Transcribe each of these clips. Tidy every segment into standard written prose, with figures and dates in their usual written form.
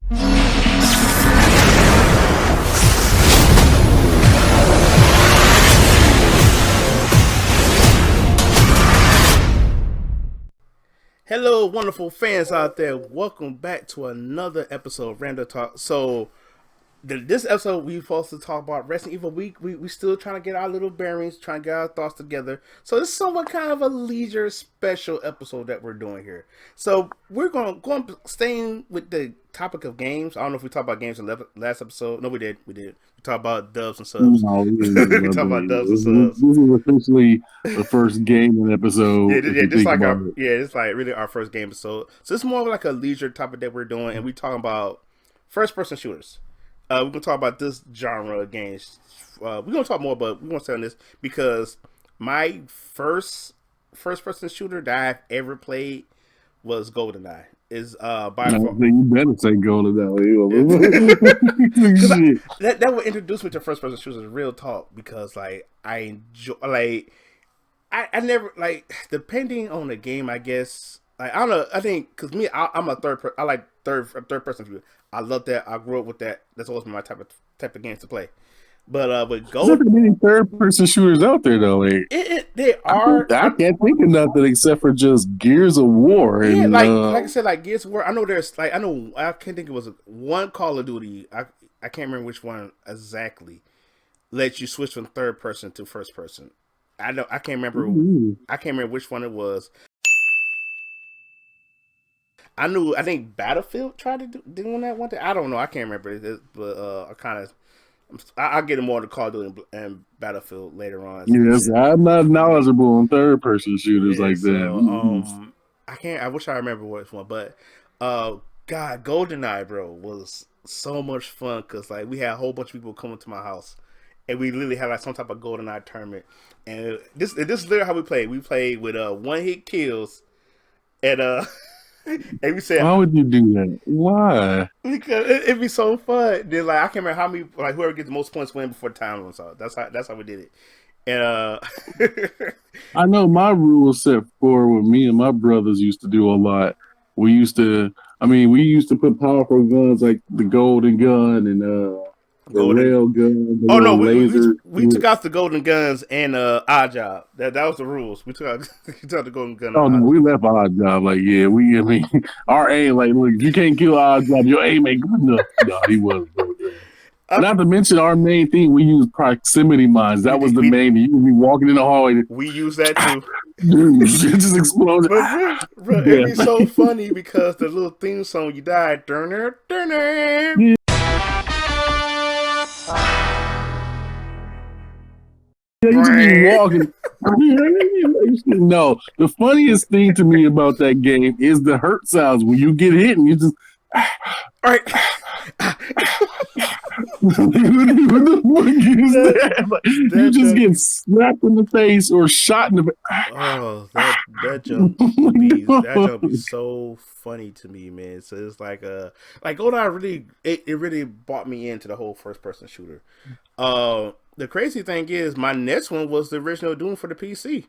Hello, wonderful fans out there. Welcome back to another episode of Random Talk. So, this episode we supposed to talk about Resident Evil. We still trying to get our little bearings, trying to get our thoughts together. So this is somewhat kind of a leisure special episode that we're doing here. So we're going staying with the topic of games. I don't know if we talked about games in the last episode. No, we did. We talked about dubs and subs. No, We talked about dubs and subs. This is officially the first gaming episode. This like it's like really our first game episode. So it's more of like a leisure topic that we're doing, and we talking about first person shooters. We're gonna talk about this genre of games. We're gonna talk more, but we want to stay on this because my first person shooter that I've ever played was GoldenEye. Is by far. You better say GoldenEye. That would introduce me to first person shooters. Real talk, because like I enjoy I never depending on the game. I guess I don't know. I think because me, I'm a I like third person view. I love that. I grew up with that. That's always been my type of games to play. But There's not many third person shooters out there though. Like they are. I can't think of nothing except for just Gears of War. Yeah, and, like I said, like Gears of War. I know I can't think it was one Call of Duty. I can't remember which one exactly. Let you switch from third person to first person. I can't remember. I can't remember which one it was. I think Battlefield tried to do that one day. I don't know. I can't remember. But I'll get more to Call of Duty and Battlefield later on. Yes, I'm not knowledgeable on third person shooters like that. I wish I remember which one, but God, GoldenEye, bro, was so much fun because like we had a whole bunch of people coming to my house, and we literally had like some type of GoldenEye tournament. And this is literally how we played. We played with one hit kills, and and we said, why would you do that? Why? Because it'd be so fun. Then like I can't remember how many, like whoever gets the most points win before the time runs out. That's how we did it. And I know my rules set for what me and my brothers used to do a lot. We used to put powerful guns like the golden gun and the rail gun. Oh no, we took out the golden guns and Odd Job. That was the rules. We took out the golden gun. Oh no, we left Odd Job. Like our aim, like look, if you can't kill Odd Job, your aim ain't good enough. No, he wasn't. Not to mention our main thing, we use proximity mines. That was the main thing. You would be walking in the hallway. We use that too. Dude, it just exploded. Bro, it'd be so funny because the little theme song you died. Durner. Yeah. Yeah, you just be walking. No, the funniest thing to me about that game is the hurt sounds when you get hit and you just. All right. What the fuck is that? Like, you just get slapped in the face or shot in the face. Oh, that jump that jump is so funny to me, man. So it's like GoldenEye really it really brought me into the whole first person shooter. The crazy thing is my next one was the original Doom for the PC.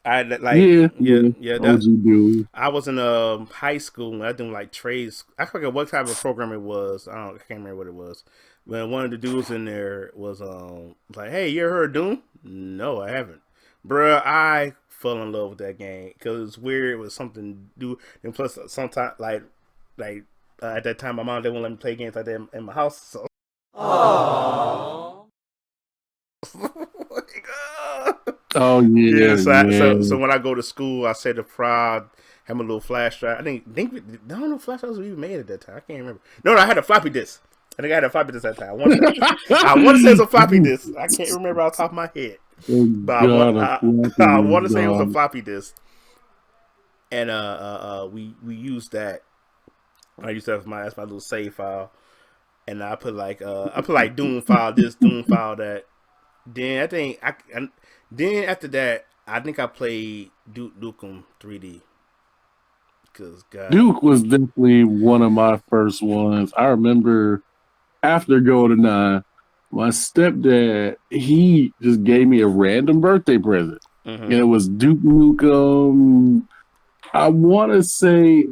I was in high school and I doing like trades. I forget what type of program it was. I can't remember what it was. When one of the dudes in there was like, "Hey, you ever heard of Doom?" No, I haven't, bruh. I fell in love with that game because it's weird. It was something to do, and plus sometimes at that time my mom didn't let me play games like that in my house. So. Aww. Oh yeah. So when I go to school, I say the prod, have my little flash drive. I don't know if flash drives were even made at that time. I can't remember. No, I had a floppy disk. I think I had a floppy disk at that time. I want to say it's a floppy disk. I can't remember off the top of my head. But I want to say it was a floppy disk. And we used that. I used that as my little save file. And I put like Doom file this, Doom file that. Then then after that, I think I played Duke Nukem 3D. Cause God. Duke was definitely one of my first ones. I remember after GoldenEye, my stepdad, he just gave me a random birthday present. Mm-hmm. And it was Duke Nukem. I want to say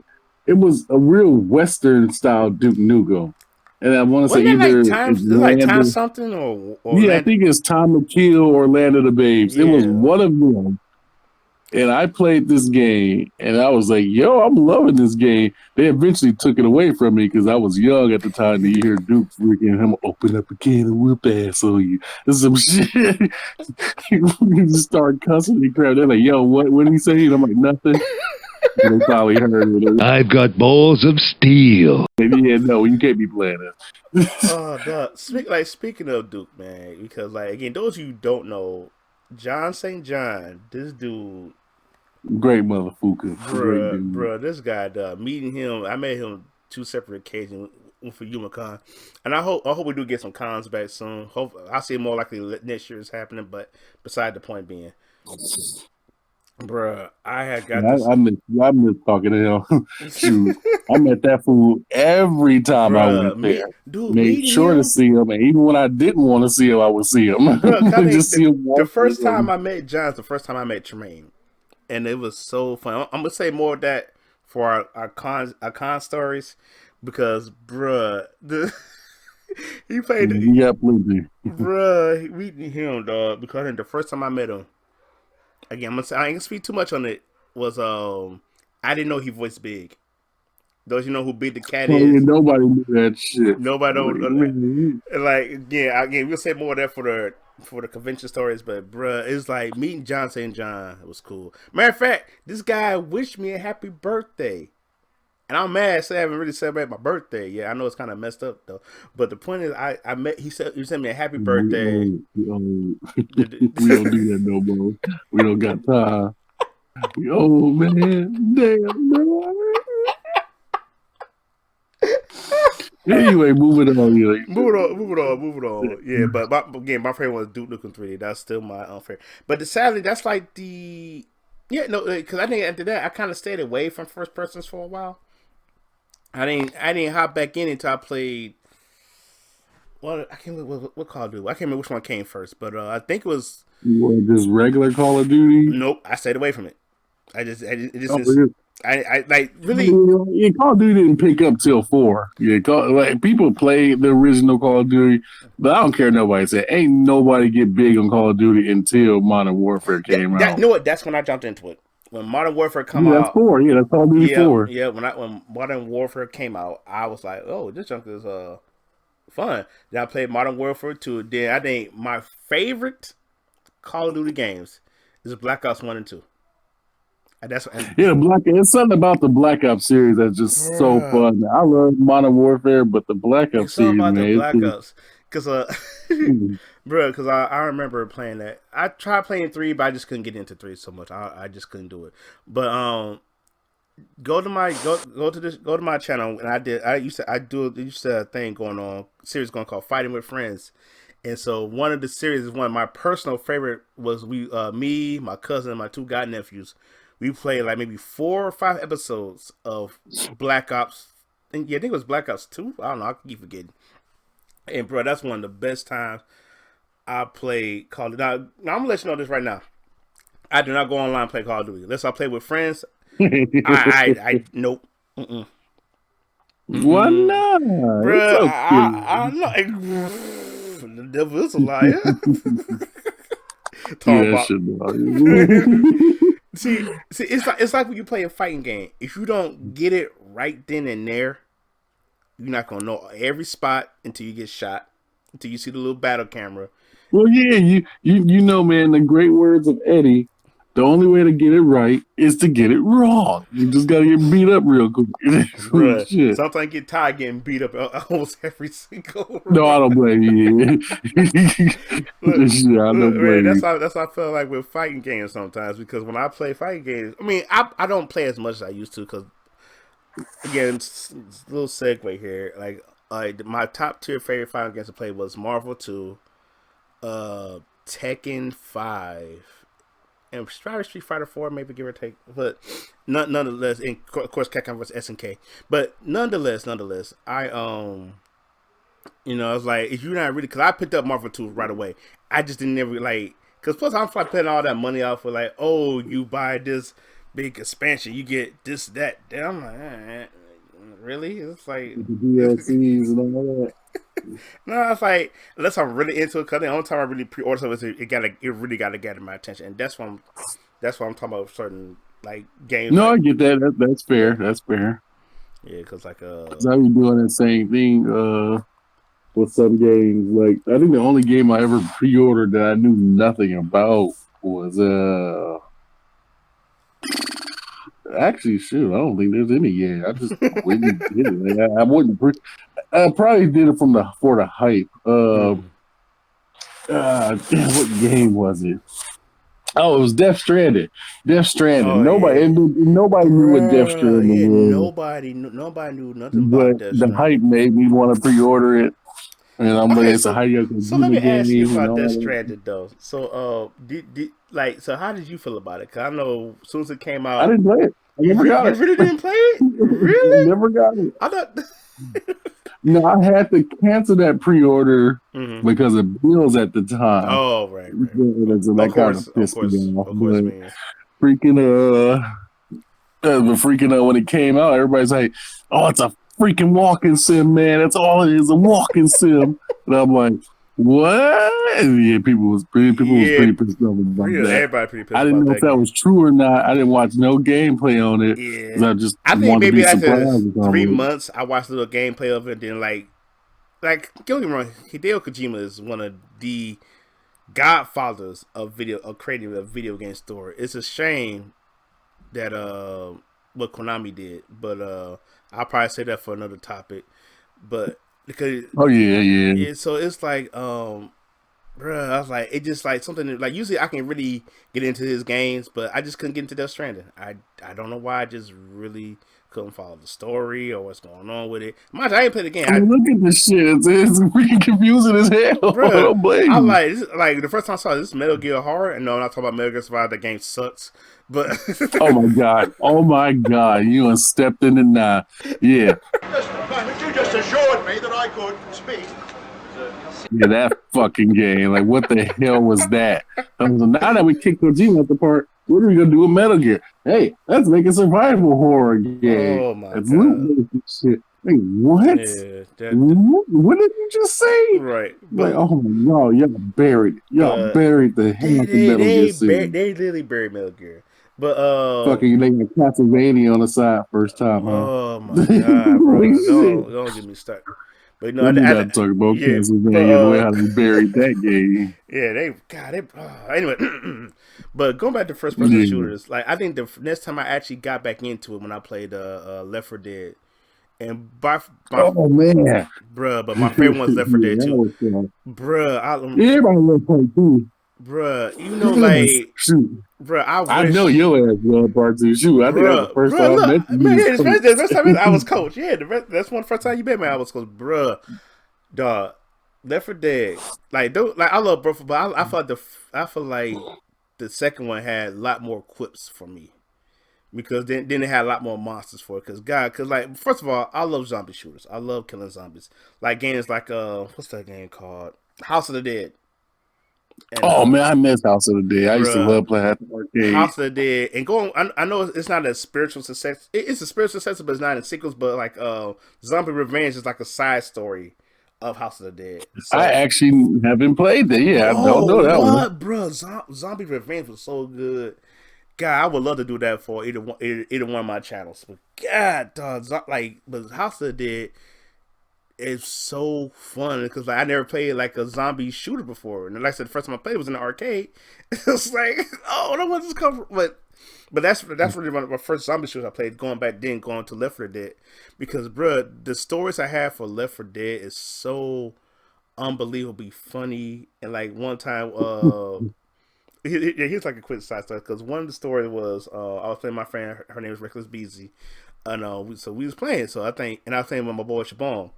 it was a real Western style Duke Nukem. And I want to say Wasn't it either like time? it's It was like time Land. something or Yeah, I land? think it's Time to Kill or Land of the Babes. It was Yeah. one of them. And I played this game, and I was like, "Yo, I'm loving this game." They eventually took it away from me because I was young at the time. To hear Duke freaking him open up a can of whoop ass on you, this some shit. You just start cussing and crap. They're like, "Yo, what did he say?" And I'm like, "Nothing." And they finally heard it. I've got balls of steel. Maybe yeah, no, you can't be playing this. Oh, duh. Speaking of Duke, man, because like again, those you don't know, John St. John, this dude, Great motherfucker, great dude. bruh, this guy, meeting him, I met him 2 separate occasions for YumaCon, and I hope we do get some cons back soon. Hope I see it more likely next year is happening, but beside the point being, bruh, I had got Yeah, this, I miss talking to him. Shoot, I met that fool every time I went bruh, there. Made meeting sure to him. see him, and even when I didn't want to see him, I would see him. Bro, I think Just see him the walk first time through. I met John's the first time I met Tremaine, and it was so fun. I'm gonna say more of that for our con stories because, bruh, he played, You got plenty. bruh, meeting him, dog. Because I think the first time I met him, again, I'm gonna say I ain't gonna speak too much on it. Was I didn't know he voiced Big. Those you know who Big the Cat Oh, yeah, is. nobody knew that shit. Nobody Like, know. man, Like again, we'll say more of that for the convention stories. But bruh, it's like meeting John St. John. It was cool. Matter of fact, this guy wished me a happy birthday, and I'm mad. So I haven't really celebrated my birthday yet. I know it's kind of messed up though. But the point is, I met. He sent me a happy we birthday. old, we old. We don't do that no more. We don't got time. We old, man. Damn, bro. Anyway, moving on. Moving on. Yeah, but again, my favorite was Duke Nukem 3D. That's still my favorite. But sadly, that's like the because I think after that I kind of stayed away from first persons for a while. I didn't hop back in until I played. Well, I can't remember what Call of Duty. I can't remember which one came first, but I think it was. What, just regular Call of Duty? Nope, I stayed away from it. I just Oh, I like really. yeah, Call of Duty didn't pick up till 4. Yeah, like people play the original Call of Duty, but I don't care. Nobody said ain't nobody get big on Call of Duty until Modern Warfare came out. You know what? That's when I jumped into it. When Modern Warfare come Yeah, that's out. 4. Yeah, that's Call of Duty 4. Yeah. When Modern Warfare came out, I was like, oh, this junk is fun. Then I played Modern Warfare 2. Then I think my favorite Call of Duty games is Black Ops 1 and 2. And Yeah, it's something about the Black Ops series that's just so fun. I love Modern Warfare, but the Black Ops series, about man, the Black Ops, because bro, because I remember playing that. I tried playing 3, but I just couldn't get into 3 so much. I just couldn't do it. But go to my channel, and I used to a thing going on, series going called Fighting with Friends. And so one of the series, one of my personal favorite was me, my cousin, and my 2 godnephews. We played like maybe 4 or 5 episodes of Black Ops. And yeah, I think it was Black Ops 2. I don't know. I keep forgetting. And bro, that's one of the best times I played Call of Duty. Now I'm gonna let you know this right now. I do not go online and play Call of Duty unless I play with friends. I nope. Mm-mm. Why not? Bruh, It's okay. I know. The devil is a liar. Yeah, about. shit, See, it's like when you play a fighting game. If you don't get it right then and there, you're not gonna know every spot until you get shot, until you see the little battle camera. Well, yeah, you know, man, the great words of Eddie. The only way to get it right is to get it wrong. You just gotta get beat up real quick. Bruh, Shit. sometimes I get tired getting beat up almost every single. No, I don't blame you. I don't blame that's you. how I feel like with fighting games sometimes, because when I play fighting games, I mean, I don't play as much as I used to, because again, it's a little segue here. Like my top tier favorite fighting games to play was Marvel 2, Tekken 5. And probably Street Fighter 4, maybe give or take, but nonetheless, and of course, Capcom vs SNK. But nonetheless, I I was like, if you're not really, because I picked up Marvel 2 right away. I just didn't ever like, because plus I'm like putting all that money out for like, oh, you buy this big expansion, you get this, that. Then I'm like, really? It's like with the DLCs and all that. no, it's like unless I'm really into it. Cause the only time I really pre-order something is it really gotta get my attention, and that's why I'm talking about certain like games. No, Like I get that. That's fair. That's fair. yeah, cause like Cause I was doing that same thing with some games. Like I think the only game I ever pre-ordered that I knew nothing about was actually shoot. I don't think there's any game. I just went and did it. Like, I wouldn't. I probably did it for the hype. Damn, what game was it? Oh, it was Death Stranding. Death Stranding. oh yeah, Nobody knew what Death bruh, Stranding yeah, was, nobody knew nothing about but Death the hype Stranding. made me want to pre-order it. And I'm like, Okay, it's a Hideo so let me Kojima ask you game and about all Death that. Stranding though. So so how did you feel about it? Cause I know as soon as it came I out, didn't play it. I never got you it. really didn't play it, I really? never got it. I thought. No, I had to cancel that pre-order Mhm. because of bills at the time. Oh right. So that kind of pissed me off. Of course, But man. freaking when it came out, everybody's like, "Oh, it's a freaking walking sim, man! That's all it is, a walking sim." And I'm like, "What?" And yeah, people was pretty Yeah, pissed off about that. everybody pretty I pissed didn't about know if that that game. was true or not. I didn't watch no gameplay on it Yeah, because I just I think wanted to maybe be after surprised or 3 months, I watched a little gameplay of it. And then like don't get me wrong, Hideo Kojima is one of the godfathers of creating a video game story. It's a shame that what Konami did, but I'll probably say that for another topic. But because Oh yeah. so it's like bruh, I was like, it just like something that, like usually I can really get into his games, but I just couldn't get into Death Stranding. I don't know why. I just really couldn't follow the story or what's going on with it. Mind you, I ain't played the game. I mean, look at this shit. It's freaking confusing as hell. Bruh, Don't blame I you. like the first time I saw this Metal Gear Horror, and no, I'm not talking about Metal Gear Survive. That game sucks, but Oh my god. Oh my god. You done stepped in it now. Yeah. You just assured me that I could speak. Yeah, that fucking game. Like, what the hell was that? So now that we kicked Kojima at the part, what are we gonna do with Metal Gear? Hey, let's make a survival horror game. oh my It's god, loot-based shit. Hey, what? yeah, What did you just say? right. Like, But oh my god, y'all buried the hell out the Metal Gear series. they literally buried Metal Gear. But Fucking they got Castlevania on the side first time, huh? oh my god, bro, Like, shit. don't get me stuck. But We do not talk about yeah, Castlevania the way how they buried that game. yeah, anyway. But going back to first person Yeah. shooters, like I think the next time I actually got back into it when I played Left 4 Dead, and Oh man, bruh, but my favorite one's Left 4 Dead that too, was fun. bruh. Everybody loved part two. Bruh, you know, like, Shoot, bruh, I know your ass loved part two. Shoot, I think that was the first time I met you. man, the first time I was coach. Yeah, that's one first time you met me. I was coach, bruh. Dog, Left 4 Dead. Like, I love both, but I feel like the second one had a lot more quips for me because then it had a lot more monsters for it. Cause like first of all, I love zombie shooters. I love killing zombies. Like games like what's that game called? House of the Dead. And, Oh man, I miss House of the Dead. I used to bruh. love playing at the arcade. House of the Dead and going. I know it's not a spiritual success. It's a spiritual success, but it's not in sequels. But like Zombie Revenge is like a side story of House of the Dead. So, I actually haven't played that. Yeah, I don't know that one. bro? Zombie Revenge was so good. God, I would love to do that for either one of my channels. But God, dog, but House of the Dead is so fun because like I never played like a zombie shooter before, and like I said, the first time I played was in the arcade. It's like, oh, no one's come from, but that's really my first zombie shooter I played. Going to Left 4 Dead, because bruh, the stories I have for Left 4 Dead is so unbelievably funny. And like one time, here's like a quick side story because one of the stories was I was playing my friend, her name is Reckless Beezy, and so we was playing. So I was playing with my boy Shabon.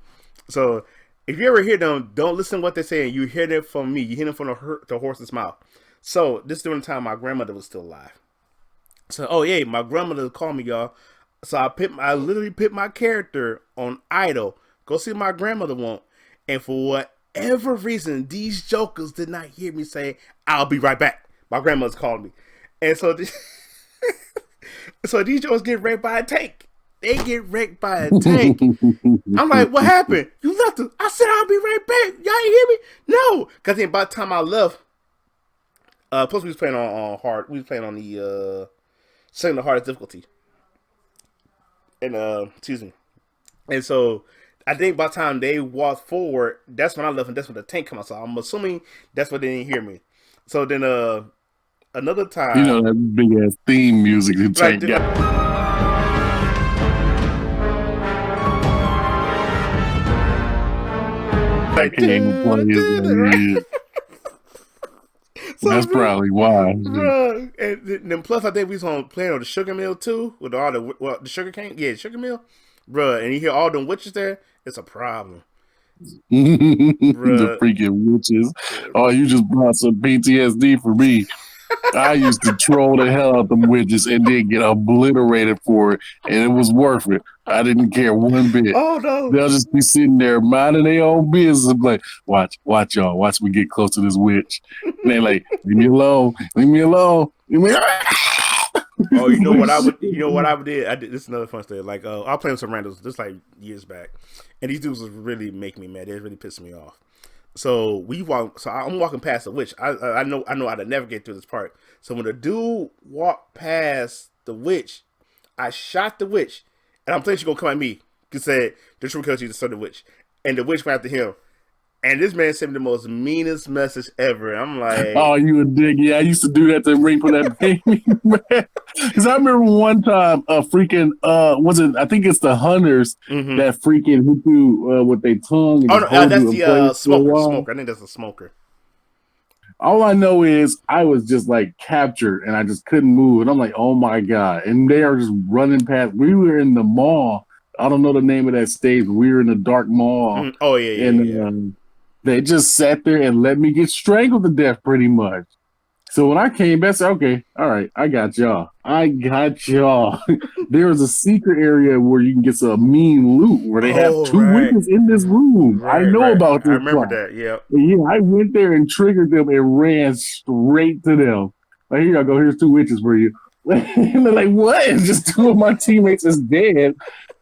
So if you ever hear them, don't listen to what they're saying. You hear them from me. You hear them from the horse's mouth. So this is during the time my grandmother was still alive. So oh yeah, my grandmother called me, y'all. So I literally put my character on idle. Go see what my grandmother want. And for whatever reason, these jokers did not hear me say, "I'll be right back." My grandmother's called me, and so so these jokers get raped by a tank. They get wrecked by a tank. I'm like, what happened? You left us. I said I'll be right back. Y'all ain't hear me? No, because then by the time I left, plus we was playing on hard. We was playing on the second the hardest difficulty. And excuse me. And so I think by the time they walked forward, that's when I left, and that's when the tank came out. So I'm assuming that's why they didn't hear me. So then another time, you know that big ass theme music the tank got. I can't even play it. So that's probably why. Bruh. And then plus I think we was on playing on the sugar mill too, with all the sugar cane. Yeah, sugar mill. Bruh, and you hear all them witches there, it's a problem. The freaking witches. Oh, you just brought some PTSD for me. I used to troll the hell out them witches and then get obliterated for it, and it was worth it. I didn't care one bit. Oh no! They'll just be sitting there minding their own business. I'm like, watch y'all, watch me get close to this witch. And they like, leave me alone, leave me alone, leave me alone. Oh, you know what I would? You know what I did? I did. This is another fun story. Like, I was playing with some randos just like years back, and these dudes was really making me mad. They really pissed me off. So I'm walking past the witch. I know how to navigate through this part. So when the dude walked past the witch, I shot the witch, and I'm thinking she's gonna come at me. He said the true because she's the witch, and the witch went after him. And this man sent me the most meanest message ever. I'm like, oh, you a dick. Yeah, I used to do that to ring for that baby, man. Because I remember one time, I think it's the hunters that freaking hit you with their tongue. Oh, no, that's the smoker. I think that's a smoker. All I know is I was just like captured and I just couldn't move. And I'm like, oh my God. And they are just running past. We were in the mall. I don't know the name of that stage. We were in a dark mall. Oh, yeah. And they just sat there and let me get strangled to death pretty much. So when I came back, I said, okay, all right, I got y'all. There was a secret area where you can get some mean loot where they have two witches in this room. I know about this. I remember that, yeah. Yeah, I went there and triggered them and ran straight to them. Like, here y'all go, here's two witches for you. And they're like, what? And just two of my teammates is dead.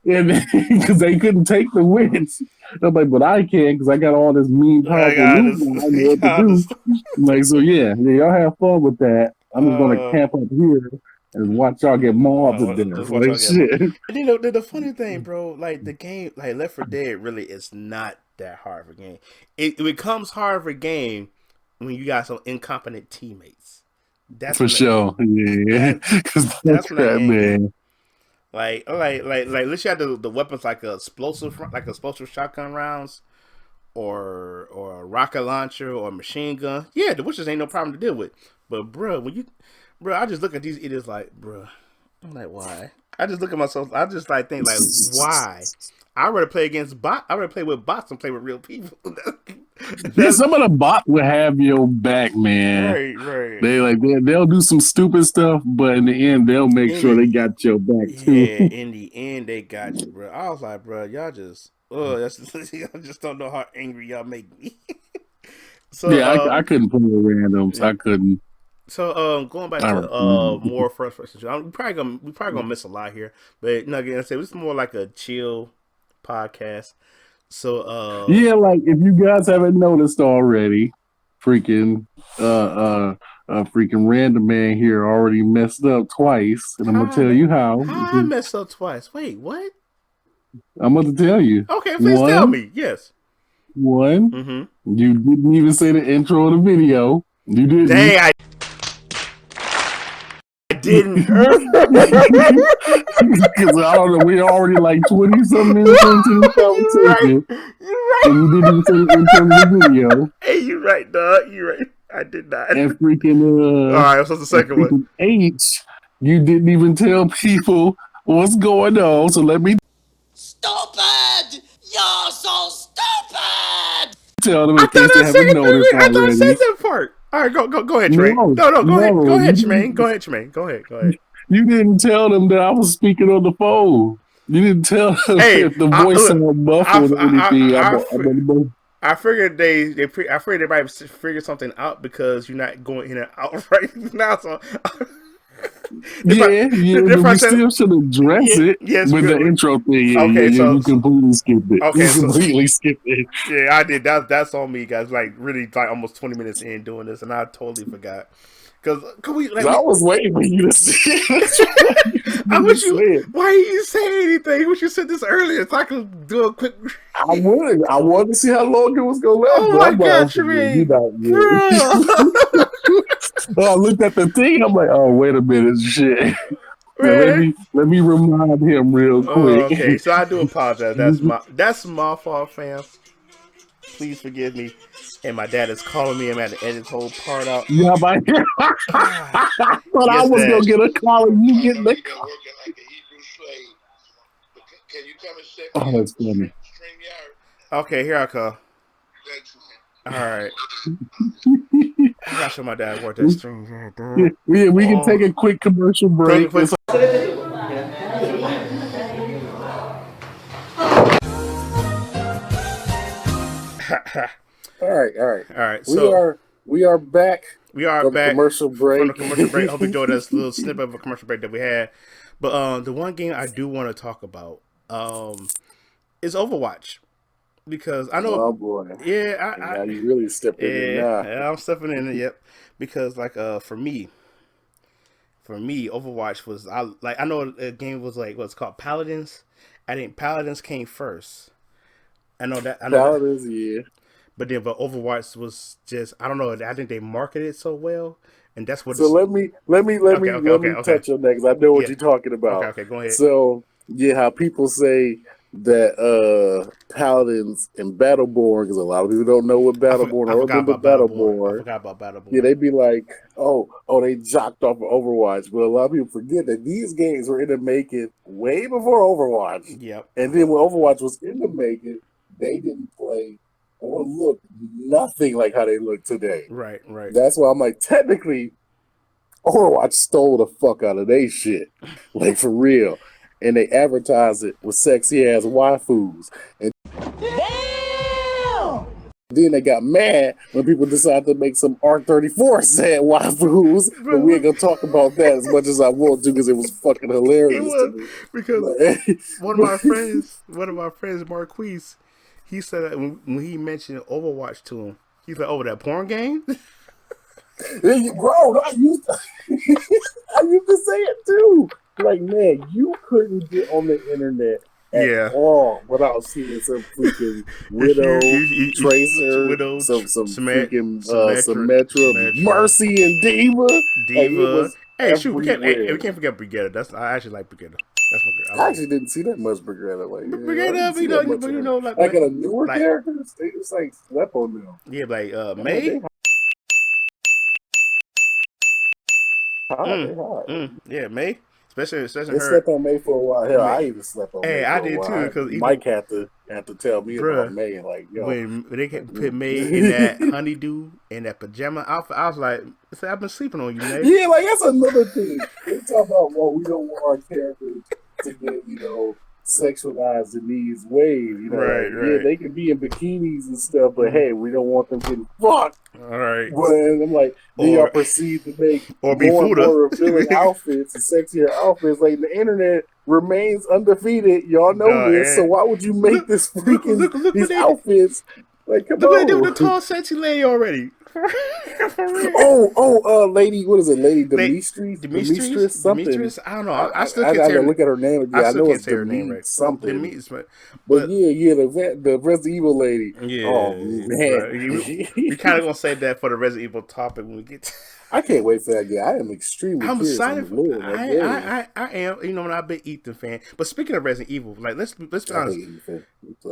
And because they couldn't take the witch. I'm like, but I can because I got all this mean powerful loot. I know what to do. Like, so yeah, y'all have fun with that. I'm just gonna camp up here and watch y'all get mauled to dinner. Like, shit. And you know the funny thing, bro, like the game, like Left 4 Dead, really is not that hard of a game. It becomes hard of a game when you got some incompetent teammates. That's for sure. Yeah, because that's crap, man. Like let's have the weapons like explosive shotgun rounds, or a rocket launcher or a machine gun. Yeah, the witches ain't no problem to deal with. But I just look at these idiots like, bro, I'm like, why? I just look at myself. I just like think like, why? I rather play against bots. I rather play with bots than play with real people. Some of the bots will have your back, man. Right. They'll do some stupid stuff, but in the end, they'll make sure they got your back too. Yeah, in the end, they got you, bro. I was like, bro, y'all just, I just don't know how angry y'all make me. So yeah, I couldn't play with randoms. Yeah. I couldn't. So going back to more first person, we probably gonna miss a lot here, but no, again, I say it's more like a chill podcast. So yeah, like if you guys haven't noticed already, freaking random man here already messed up twice, and I'm gonna tell you how. How I messed up twice? Wait, what? I'm gonna tell you. Okay, please tell me. Yes. One, you didn't even say the intro of the video. You didn't. Dang, I didn't. Because I don't know, we already like 20 something minutes into the conversation. You're right. And you didn't even say the intro of the video. Hey, you're right, dog. You're right. I did not. And freaking all right, so the second one. H, you didn't even tell people what's going on. So let me. Stupid! You're so stupid! Tell them in case they haven't noticed already. I thought I said that part. All right, go ahead, Trey. No, go ahead, Tremaine. Go ahead. You didn't tell them that I was speaking on the phone. You didn't tell them if the voice sounded muffled or anything. I figured I figured they might figure something out because you're not going in and out right now. So Yeah, but we still should address it with the intro thing. Yeah, Okay, you completely skipped it. Okay, you completely skipped it. Yeah, I did. That's on me, guys. Like really, like almost 20 minutes in doing this, and I totally forgot. Cause we? Like, I was waiting for you to say it. I wish you. Why didn't you say anything? I wish you said this earlier so I could do a quick. I would. I wanted to see how long it was gonna last. Oh my god, Tremaine! I looked at the thing. I'm like, oh, wait a minute, shit. Let me remind him real quick. Okay, so I do apologize. That's my fault, fam. Please forgive me. And my dad is calling me. I'm at to edit this whole part out. Yeah, I thought I was gonna get a call and you getting the call. Oh, that's funny. Okay, here I come. All right. I gotta show my dad what that stream. Yeah, we can take a quick commercial break. All right. So we are back. We are from back commercial break. From the commercial break. I hope you enjoyed this little snippet of a commercial break that we had. But the one game I do want to talk about is Overwatch. Because I know, oh boy, yeah, now you really stepping in now. Yeah, I'm stepping in it. Yep, because like for me, Overwatch was I know the game was like what's called Paladins. I think Paladins came first. I know Paladins, yeah. But Overwatch was just I don't know. I think they marketed it so well, and that's what. So let me touch on that because I know what you're talking about. Okay, go ahead. So yeah, how people say that Paladins and Battleborn, because a lot of people don't know what Battleborn or remember Battleborn. I forgot about Battleborn. Yeah, they'd be like, oh, they jocked off of Overwatch, but a lot of people forget that these games were in the making way before Overwatch. Yep. And then when Overwatch was in the making, they didn't play or look nothing like how they look today. Right. That's why I'm like, technically, Overwatch stole the fuck out of they shit, like for real. And they advertise it with sexy ass waifus. And damn! Then they got mad when people decided to make some R34 sad waifus. But we ain't gonna talk about that as much as I want to because it was fucking hilarious. It was, because one of my friends, Marquise, he said that when he mentioned Overwatch to him, he's like, "Oh, that porn game." Bro, I used to say it too. Like, man, you couldn't get on the internet at all without seeing some freaking Widow, Tracer, some freaking Symmetra, Mercy, and Diva. Hey, shoot, we can't forget Brigitte. I actually like Brigitte. That's my girl. I actually didn't see that much Brigitte. Like, Brigitte, you know, like a newer character. They just like slept on them. Yeah, like May. Yeah, May. Especially they slept on May for a while. Hell, I even slept on May. Hey, I did too. Because Mike had to tell me about May. Like, yo, when they put May in that honeydew and that pajama outfit, I was like, I've been sleeping on you, May. Yeah, like that's another thing. They talk about, well, we don't want our characters to get, sexualized in these ways. Right. Yeah, they can be in bikinis and stuff, but hey, we don't want them getting fucked. All right. But I'm like, they are perceived to make or be more and more revealing outfits and sexier outfits. Like the internet remains undefeated. Y'all know this, so why would you make this freaking these outfits? Like, come on. Look what they did with the tall, sexy lady already. Lady, what is it? Lady Demetrius something. I don't know. I still can't say her. Look at her name again. I know it's her name right. Something. But yeah, the Resident Evil lady. Yeah. Oh man, we kind of gonna save that for the Resident Evil topic when we get to... I can't wait for that game. I am extremely curious. Excited. I am. I'm a big Ethan fan. But speaking of Resident Evil, like let's be honest.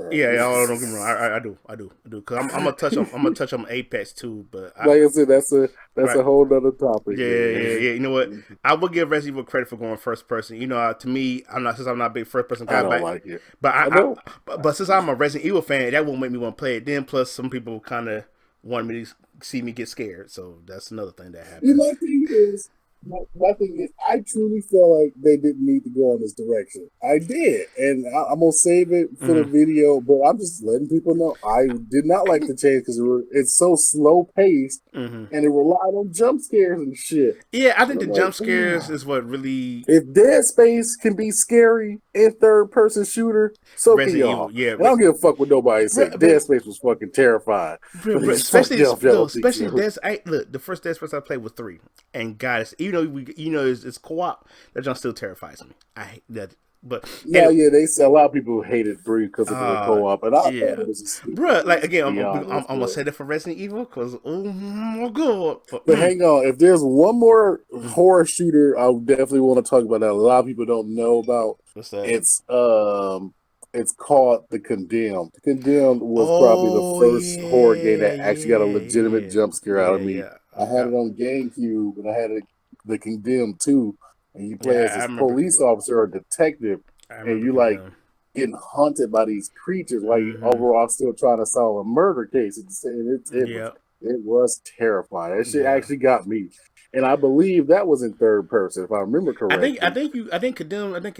Yeah, don't get me wrong. I do. Because I'm gonna touch on Apex too. But like I said, that's a whole other topic. Yeah. You know what? I will give Resident Evil credit for going first person. To me, since I'm not a big first person guy. I don't like it. But since I'm a Resident Evil fan, that won't make me want to play it. Then plus some people kind of want me to see me get scared, so that's another thing that happens. My thing is, My thing is, I truly feel like they didn't need to go in this direction. I did, and I'm gonna save it for the video. But I'm just letting people know I did not like the change because it's so slow paced, and it relied on jump scares and shit. Yeah, I think And the I'm like, jump scares is what really if Dead Space can be scary in third person shooter, so can Resident Evil. y'all. Yeah, And I don't give a fuck what nobody say. Dead Space was fucking terrifying. But fuck especially y'all if y'all don't think especially so. look, the first Dead Space I played was 3, and guys, even though it's co-op, that jump still terrifies me. I hate that, but No, anyway, yeah, they say a lot of people hated 3 because of the co-op, and I thought yeah, it was a stupid bruh. Like choice, to again, be I'm honest. gonna say that for Resident Evil because oh my god, But hang on, if there's one more horror shooter, I definitely want to talk about that. A lot of people don't know about. what's that? It's called The Condemned. The Condemned was probably the Oh first horror game yeah, that actually got a yeah, legitimate yeah, jump scare out yeah, of me. yeah. I had it on GameCube, and I had it The Condemned too. And you play Yeah, as I this remember. police officer or detective, I and remember you like Condemned. getting hunted by these creatures while you overall still trying to solve a murder case. Yeah, It was terrifying. That shit yeah. actually got me. And I believe that was in third person, if I remember correctly. I think Condemned. I think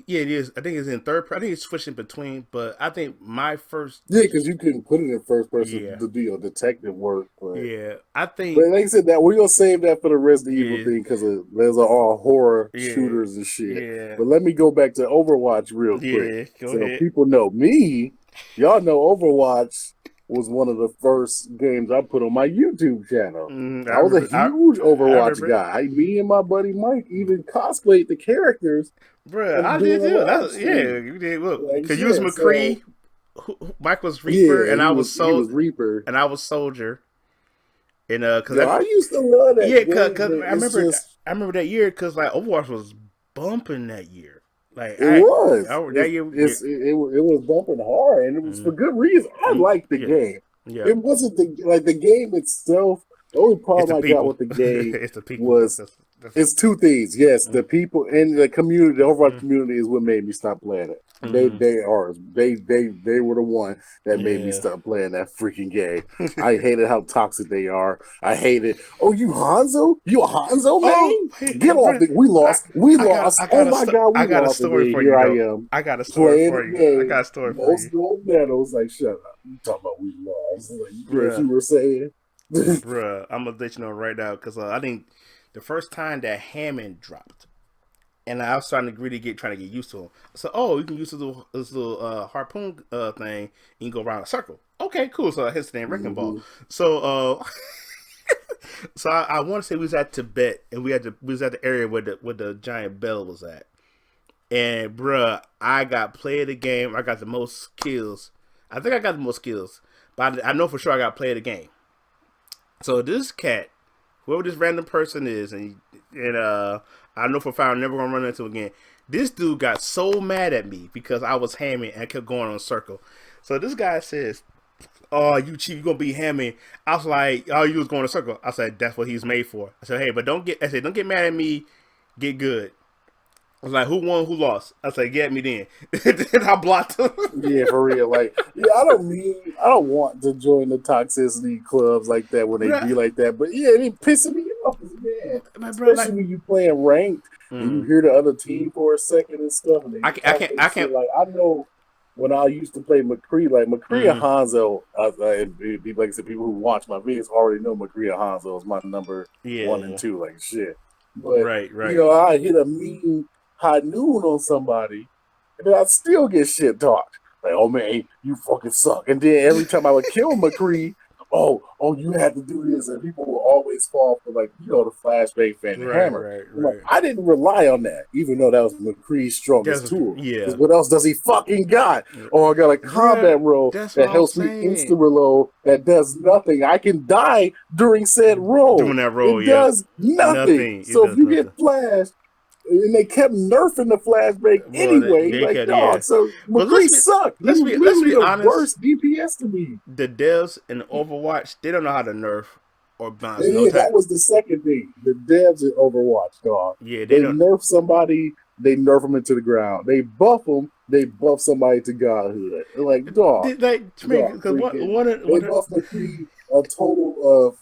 yeah, it is. I think it's in third. I think it's switching between. But I think my first. Yeah, because you couldn't put it in first person Yeah, to do your detective work. yeah. I But think like I said, that we're gonna save that for the Resident Evil yeah, thing because those are all horror yeah, shooters and shit. yeah, But let me go back to Overwatch real quick. yeah. Go So ahead. people know me. Y'all know Overwatch was one of the first games I put on my YouTube channel. I I was a remember. huge I Overwatch remember it, guy. Me and my buddy Mike even cosplayed the characters bruh. and I doing did a too. live That's yeah. stream. You did look Like because you was shit. So McCree. Mike was Reaper, yeah, and he was Reaper. I was Soldier. And because Yo, I used to love that yeah, game, cause but it's just I remember that year because like Overwatch was bumping that year. Like it was. that year, yeah, It was bumping hard, and it was for good reason. I liked the yeah, game. yeah. It wasn't the game itself. The only It's the problem I got people. with the game It's the people. was it's two things. Yes, the people in the community, the Overwatch community, is what made me stop playing it. They were the one that made me Yeah. stop playing that freaking game. I hated how toxic they are. I hated. Oh, you Hanzo? You a Hanzo Oh, man? hey, Get off Brent, it. We lost. We lost. Oh my god, I we got a lost. And story then for you here I though. am I got a story playing for a you. I got game. a story for Most you, gold medals. Like shut up. You talking about we lost? Like, you know what bruh. you were saying? Bruh, I'm gonna let you know right now because I think the first time that Hammond dropped, and I was starting to really trying to get used to him. So, oh, you can use this little harpoon thing. You can go around a circle. Okay, cool. So I hit the name Wrecking Ball. So, so I want to say we was at Tibet, and we was at the area where the giant bell was at. And bruh, I got play of the game. I got the most kills. I think I got the most kills, but I know for sure I got play of the game. So this cat, whoever this random person is, and I know for a fact I'm never gonna run into him again. This dude got so mad at me because I was hamming and kept going on a circle. So this guy says, "Oh, you cheat, you gonna be hamming." I was like, "Oh, you was going in a circle." I said, "That's what he's made for." I said, "Hey, but don't get mad at me. Get good." I was like, "Who won? Who lost?" I said, "Get me then." Then I blocked him. Yeah, for real. Like, yeah, I don't want to join the toxicity clubs like that when they Bruh, be like that. But yeah, it pissing me off, man. bro, Especially when you playing ranked and you hear the other team for a second and stuff, and they talk their shit. Like, I know when I used to play McCree, like McCree and Hanzo, and people, like I said, people who watch my videos already know McCree and Hanzo is my number one and two, like shit. But right. you know, I hit a mean high noon on somebody, and then I still get shit talked. Like, oh man, you fucking suck. And then every time I would kill McCree, oh, you had to do this, and people will always fall for like, you know, the flashbang fan, the hammer. Right. Like, I didn't rely on that, even though that was McCree's strongest tool. Yeah. Because what else does he fucking got? Oh, I got a combat roll that helps me insta reload that does nothing. I can die during said roll. Doing that roll, it does nothing. So if you get flashed, and they kept nerfing the flashbang anyway. Dog. So McCree sucked. Let's be honest. Worst DPS to me. The devs in Overwatch, they don't know how to nerf or bounce. Yeah, that was the second thing. The devs in Overwatch, dog. Yeah, they nerf somebody, they nerf them into the ground. They buff them, they buff somebody to godhood. They're like, dog. They buffed McCree a total of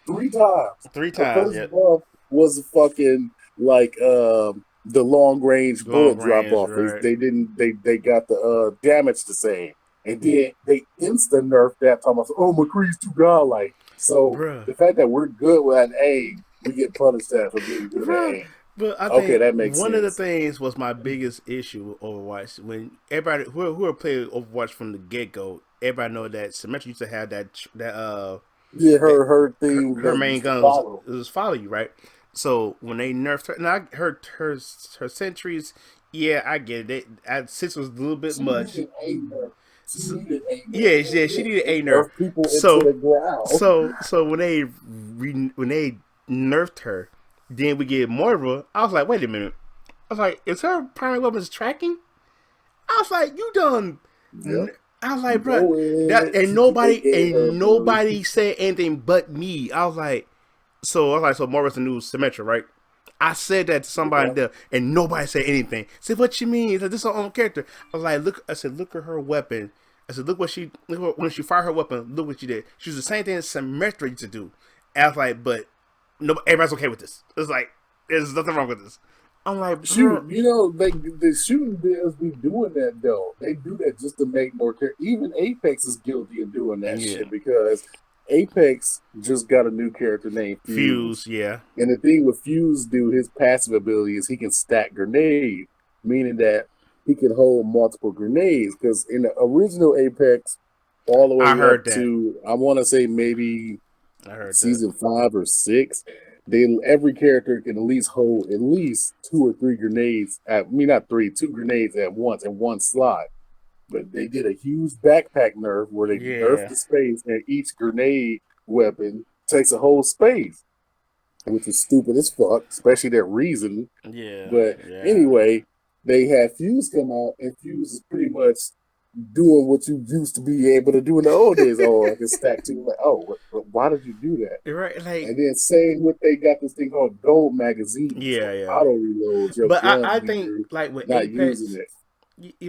3 times. Three times. Buff was fucking like the long range bullet drop off. Right. They got the damage the same. And then they insta nerfed that, talking about, oh, McCree's too godlike. So Bruh. the fact that we're good with an A, we get punished for being good at A. But I Okay, think that makes one sense. of the things was my biggest issue with Overwatch when everybody who are playing Overwatch from the get go, everybody know that Symmetra used to have that Yeah, her thing. her main gun was follow you, right? So when they nerfed her, and I heard her sentries, yeah, I get it. 6 was a little bit much. She needed a nerf. People into the ground. So when they nerfed her, then we get Moira. I was like, wait a minute. I was like, is her primary weapons tracking? I was like, you done. Yep. I was like, bro, and nobody said anything but me. I was like, so Moira's the new Symmetra, right? I said that to somebody there, and nobody said anything. I said, what you mean? He said, this is her own character. I was like, look. I said, look at her weapon. I said, look when she fired her weapon. Look what she did. She was the same thing as Symmetra used to do. And I was like, but no, everybody's okay with this. It's like there's nothing wrong with this. I'm like, shoot, the shooting bills be doing that though. They do that just to make more characters. Even Apex is guilty of doing that shit because Apex just got a new character named Fuse. Yeah. And the thing with Fuse, his passive ability is he can stack grenades, meaning that he can hold multiple grenades. Because in the original Apex, all the way up to, I want to say maybe season 5 or 6, every character can at least hold at least 2 or 3 grenades. Not 3, 2 grenades at once in one slot. But they did a huge backpack nerf where they nerfed the space, and each grenade weapon takes a whole space, which is stupid as fuck, especially that reason. Yeah. But anyway, they had Fuse come out, and Fuse is pretty much doing what you used to be able to do in the old days. Oh, I can stack two. Like, oh, why did you do that? Right. Like, and then same with they got this thing called gold magazine. Yeah. Auto reloads. But I think like with not Apex, using it.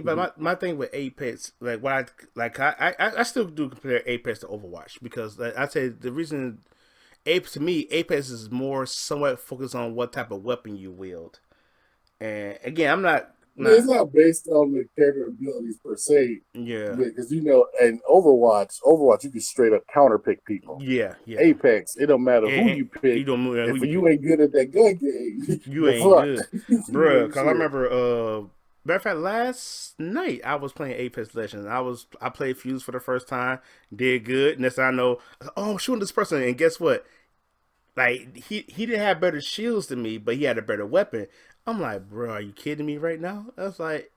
But my thing with Apex, like what I still do compare Apex to Overwatch because like I say the reason Apex is more somewhat focused on what type of weapon you wield. And again, I'm not. It's not based on the character abilities per se. Yeah. Because in Overwatch, you can straight up counterpick people. Yeah. Apex, it don't matter who you pick. If you ain't good at that gun game, you ain't good, bro. Because I remember. Matter of fact, last night I was playing Apex Legends. I played Fuse for the first time, did good. Next thing I know, I'm shooting this person, and guess what? Like he didn't have better shields than me, but he had a better weapon. I'm like, bro, are you kidding me right now? I was like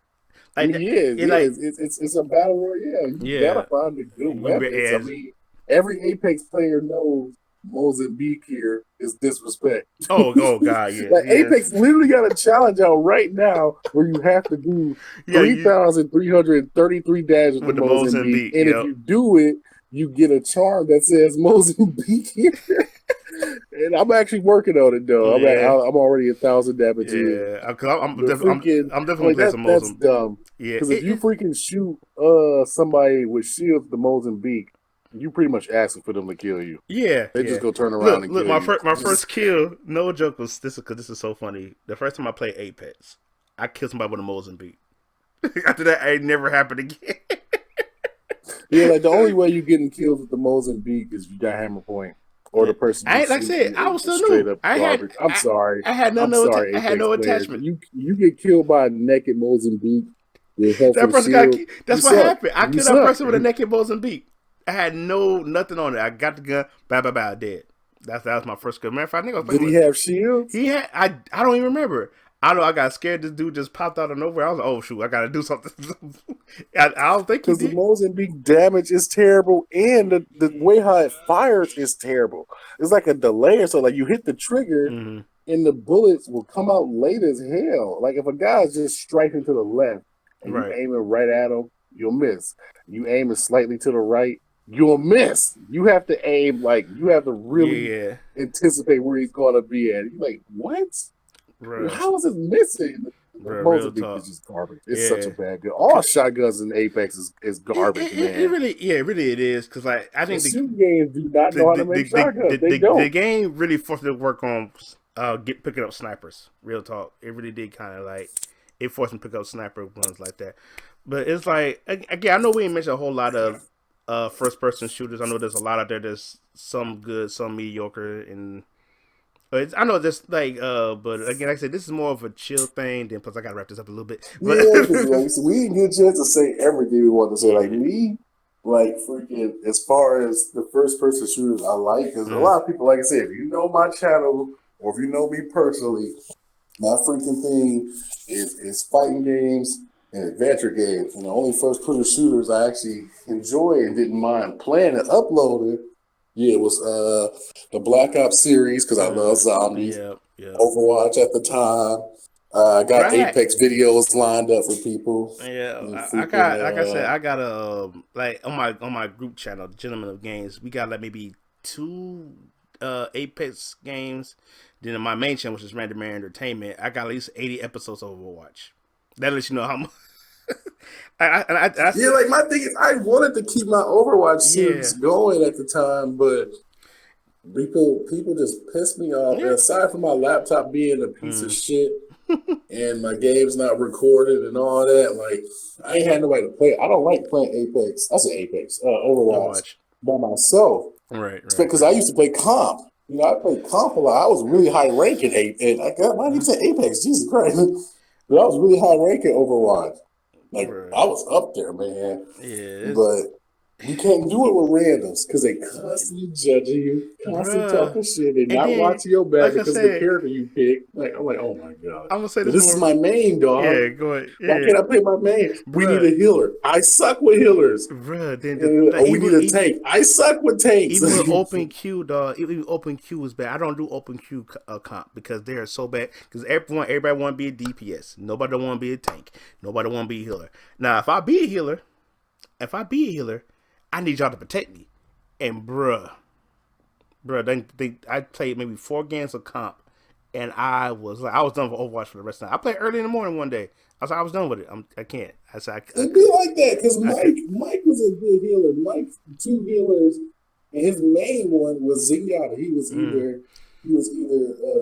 it's a battle royale. You gotta find a good weapons. I mean, every Apex player knows Mozambique here is disrespect. Oh God, yeah. Apex literally got a challenge out right now where you have to do 3,333 dashes with the Mozambique. And if you do it, you get a charm that says Mozambique here. And I'm actually working on it though. I'm already 1,000 damage. Yeah, because I'm definitely playing some Mozambique. That's dumb. Yeah, because if you freaking shoot somebody with shields, the Mozambique, you pretty much asking for them to kill you. Yeah, they just go turn around and kill you. My first kill, no joke, was this because this is so funny. The first time I played Apex, I killed somebody with a Mozambique. After that, it never happened again. Yeah, like the only way you getting killed with the Mozambique is you got hammer point or the person. Like I said, I was still new. I'm sorry. I had no attachment. You get killed by a naked Mozambique. That person that's what happened. I killed that person with a naked Mozambique. I had nothing on it. I got the gun, bow, dead. That was my first gun. Matter of fact, I think I was Did he have shields? He had. I don't even remember. I know I got scared. This dude just popped out of nowhere. I was like, oh shoot, I got to do something. I don't think because the Mozambique damage is terrible, and the way how it fires is terrible. It's like a delay, so like you hit the trigger, and the bullets will come out late as hell. Like if a guy's just striking to the left and you aiming right at him, you'll miss. You aiming slightly to the right, you'll miss. You have to aim you have to really anticipate where he's going to be at. You're like, what? Bro. How is it missing? Mozambique is just garbage. It's such a bad gun. All shotguns in Apex is garbage, man. It really is because like I think the shooting games do not know how to make shotguns. They don't. The game really forced to work on picking up snipers. Real talk, it really did kind of like it forced me to pick up sniper ones like that. But it's like again, I know we ain't mentioned a whole lot of first person shooters. I know there's a lot out there. There's some good, some mediocre, and I know this but again, like I said, this is more of a chill thing. Then plus, I gotta wrap this up a little bit. But Yeah, because like, so we didn't get a chance to say everything we want to say. Like me, like freaking, as far as the first person shooters, I like because a lot of people, like I said, if you know my channel or if you know me personally, my freaking thing is fighting games and adventure games. And the only first person shooters I actually enjoy and didn't mind playing and uploading. Yeah, it was the Black Ops series because I love zombies. Yeah. Overwatch at the time. I got Apex videos lined up for people. Yeah, I got like I said, I got like on my group channel, Gentlemen of Games. We got like maybe 2 Apex games. Then on my main channel, which is Random Man Entertainment, I got at least 80 episodes of Overwatch. That lets you know how much. Yeah, like my thing is, I wanted to keep my Overwatch series going at the time, but people just pissed me off. And aside from my laptop being a piece of shit and my game's not recorded and all that, like I ain't had nobody to play. I don't like playing Apex. I said Apex, Overwatch by myself, right? Because I used to play comp. You know, I played comp a lot. I was really high ranking and I got my name said Apex. Jesus Christ, but I was really high ranking Overwatch. Like I was up there, man. Yeah, but you can't do it with randoms because they constantly judging you, constantly talking shit, and not watching your back because of the character you pick. Like I'm like, oh my god, I'm gonna say this is my main, dog. Yeah, go ahead. Yeah. Why can't I play my main? We need a healer. I suck with healers. Bruh, we need a tank. I suck with tanks. Even with open queue, dog. Even open queue is bad. I don't do open queue comp because they are so bad. Because everybody want to be a DPS. Nobody want to be a tank. Nobody want to be a healer. Now, if I be a healer, I need y'all to protect me. And bruh, I played maybe 4 games of comp, and I was done for Overwatch for the rest of the night. I played early in the morning one day. I was done with it. I can't. It'd be like that because Mike was a good healer. Mike, 2 healers, and his main one was Zenyatta. He was either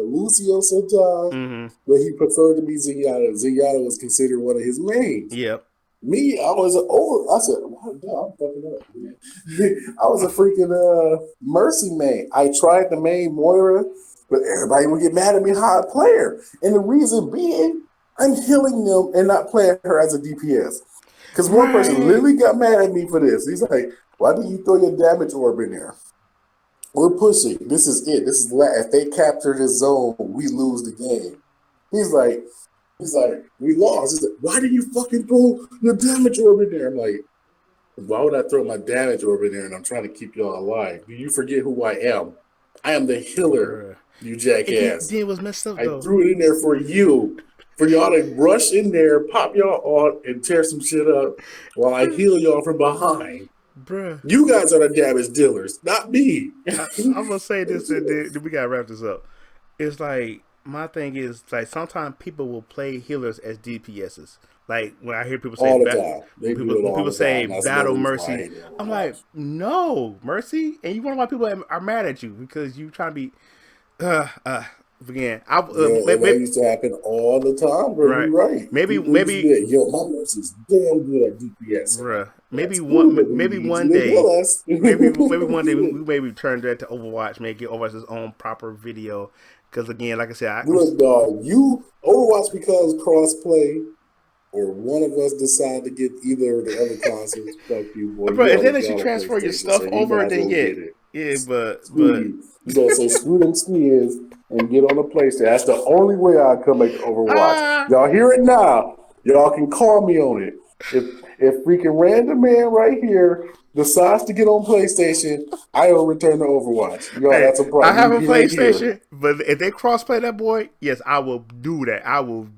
Lucio sometimes, but he preferred to be Zenyatta. Zenyatta was considered one of his mains. Yep. Me, I was I said, I'm fucking up, man. I was a freaking Mercy main. I tried the main Moira, but everybody would get mad at me how I play her. And the reason being, I'm healing them and not playing her as a DPS. Because one person literally got mad at me for this. He's like, why did you throw your damage orb in there? We're pushing. This is it. This is if they capture this zone, we lose the game. He's like, we lost. He's like, why did you fucking throw your damage orb in there? I'm like, why would I throw my damage orb in there and I'm trying to keep y'all alive? Do you forget who I am? I am the healer, you jackass. It was messed up, though. I threw it in there for you. For y'all to rush in there, pop y'all on, and tear some shit up while I heal y'all from behind. Bruh. You guys are the damage dealers, not me. I'm going to say this, and then we got to wrap this up. It's like, my thing is, like, sometimes people will play healers as DPSs. Like, when I hear people say, all the time. People say battle Mercy, I'm like, no, Mercy? And you wonder why people are mad at you, because you trying to be, again, that used to happen all the time, bro. Right. You're right. Maybe, yo, my Mercy's damn good at DPS. Bruh. Maybe one day we maybe turn that to Overwatch, maybe get Overwatch his own proper video. Because again, like I said, look, dog, Overwatch becomes crossplay, or one of us decide to get either of the other consoles. Fuck you, boy. Bro, and then let you transfer your stuff over, then but you gotta say screw them skins and get on the PlayStation. That's the only way I come back to Overwatch. Y'all hear it now. Y'all can call me on it. If freaking Random Man right here decides to get on PlayStation, I will return to Overwatch. Yo, that's a problem. I have a PlayStation, but if they cross-play that boy, yes, I will do that. I will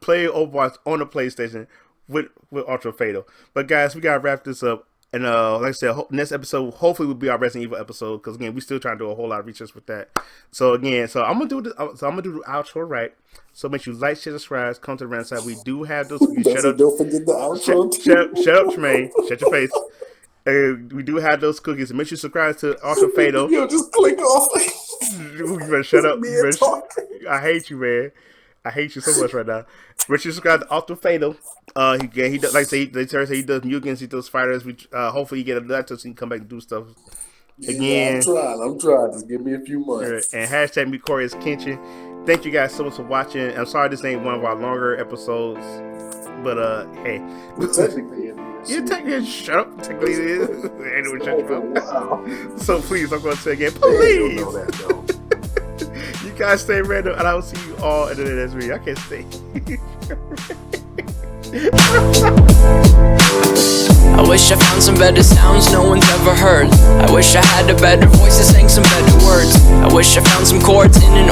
play Overwatch on the PlayStation with Ultra Fatal. But guys, we gotta wrap this up. And like I said, next episode hopefully will be our Resident Evil episode, because again, we still trying to do a whole lot of research with that. So again, I'm gonna do the outro right. So make sure you like, share, subscribe, come to the random side. We do have those. Shut up! Don't forget the outro. Shut up, Tremaine. Shut your face. We do have those cookies. And make sure you subscribe to Ultra Fatal. Yo, just click off. You better shut up. I hate you, man. I hate you so much right now. Richard subscribed to Ultra Fatal. He does, like I say, they say he does mutants, he does fighters. Which hopefully he get a letter so he can come back and do stuff again. Yeah, I'm trying. Just give me a few months. And hashtag me Corey is Kenshin. Thank you guys so much for watching. I'm sorry this ain't one of our longer episodes, but hey. Technically it is. Yeah, technically, shut up. Technically it is. Anyway, shut your mouth. So please, I'm going to say again, please. Know that, though. You guys stay random, and I will see you all in the next video. I can't stay. I wish I found some better sounds no one's ever heard. I wish I had a better voice that sang some better words. I wish I found some chords in an